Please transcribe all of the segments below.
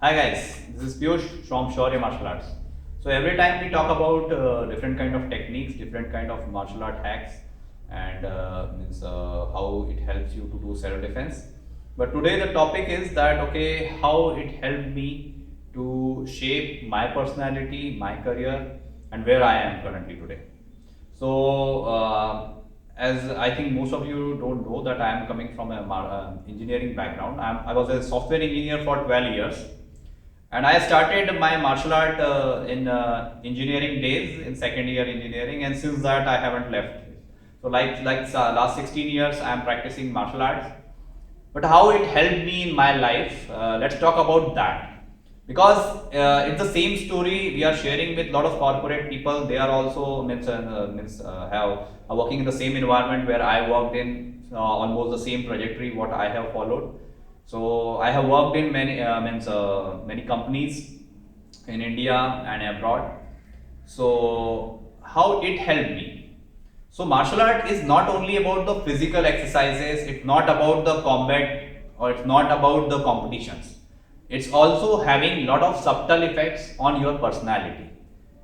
Hi guys, this is Piyush from Shaurya Martial Arts. So every time we talk about different kind of techniques, different kind of martial art hacks, and how it helps you to do self-defense. But today the topic is that okay, how it helped me to shape my personality, my career, and where I am currently today. So, as I think most of you don't know that I am coming from a engineering background. I was a software engineer for 12 years, and I started my martial art in engineering days in second year engineering, and since that I haven't left. So, last 16 years, I am practicing martial arts. But how it helped me in my life, let's talk about that. Because it's the same story we are sharing with a lot of corporate people. They are also have are working in the same environment where I worked in, almost the same trajectory what I have followed. So I have worked in many companies in India and abroad. So how it helped me? So martial art is not only about the physical exercises, it's not about the combat or it's not about the competitions. It's also having lot of subtle effects on your personality.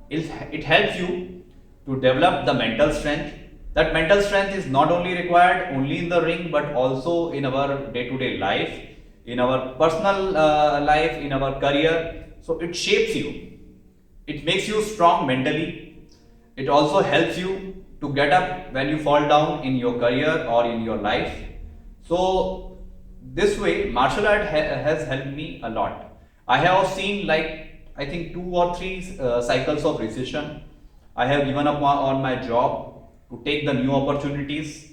It helps you to develop the mental strength. That mental strength is not only required only in the ring but also in our day-to-day life, in our personal life, in our career. So it shapes you. It makes you strong mentally. It also helps you to get up when you fall down in your career or in your life. So this way, martial art has helped me a lot. I have seen like I think two or three cycles of recession. I have given up on my job to take the new opportunities.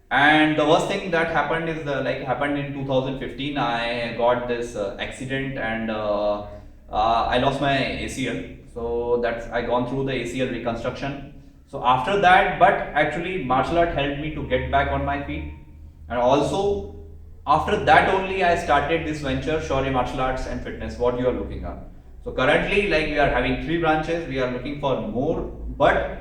And the worst thing that happened is happened in 2015. I got this accident and I lost my ACL. So that's I gone through the ACL reconstruction. So after that, but actually martial art helped me to get back on my feet. And also after that only I started this venture, Shaurya Martial Arts and Fitness, what you are looking at. So currently like we are having 3 branches, we are looking for more, but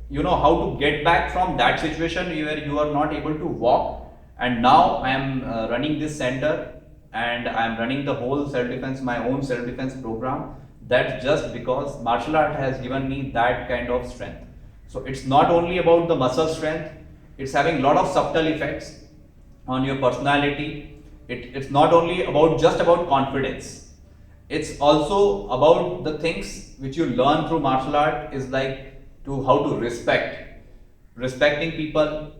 you know how to get back from that situation where you are not able to walk. And now I am running this center and I am running the whole self-defense, my own self-defense program. That's just because martial art has given me that kind of strength. So it's not only about the muscle strength, it's having a lot of subtle effects on your personality. It's not only about just about confidence, it's also about the things which you learn through martial art is like to how to respecting people,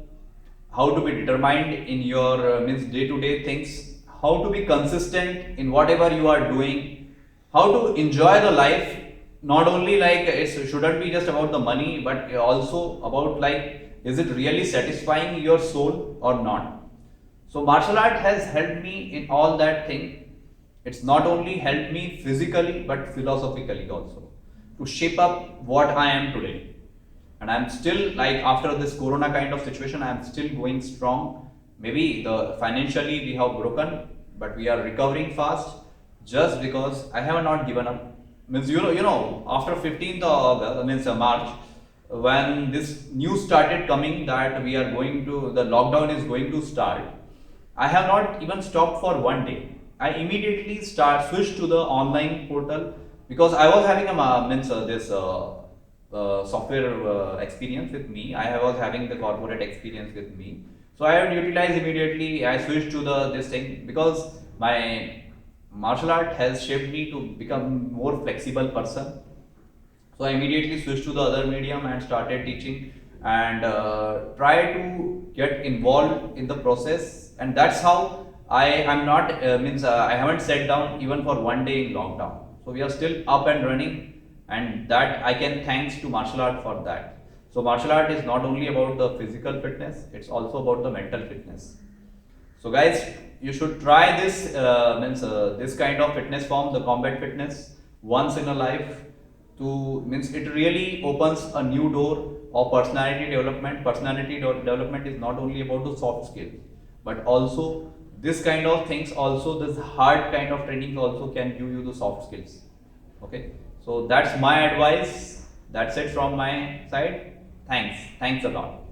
how to be determined in your means day-to-day things, how to be consistent in whatever you are doing, how to enjoy the life. Not only like it shouldn't be just about the money, but also about like is it really satisfying your soul or not. So martial art has helped me in all that thing. It's not only helped me physically but philosophically also to shape up what I am today. And I'm still like after this corona kind of situation, I'm still going strong. Maybe the financially we have broken, but we are recovering fast just because I have not given up. Means after 15th of March, when this news started coming that we are going to the lockdown is going to start, I have not even stopped for one day. I immediately switched to the online portal because I was having a this software experience with me. Was having the corporate experience with me. So I have utilized immediately. I switched to the this thing because my martial art has shaped me to become more flexible person. So I immediately switched to the other medium and started teaching and try to get involved in the process. And that's how I am not I haven't sat down even for one day in lockdown. So we are still up and running, and that I can thanks to martial art for that. So martial art is not only about the physical fitness; it's also about the mental fitness. So guys, you should try this kind of fitness form, the combat fitness, once in a life. To means it really opens a new door of personality development. Personality development is not only about the soft skills, but also this kind of things. Also, this hard kind of training also can give you the soft skills. Okay, so that's my advice. That's it from my side. Thanks a lot.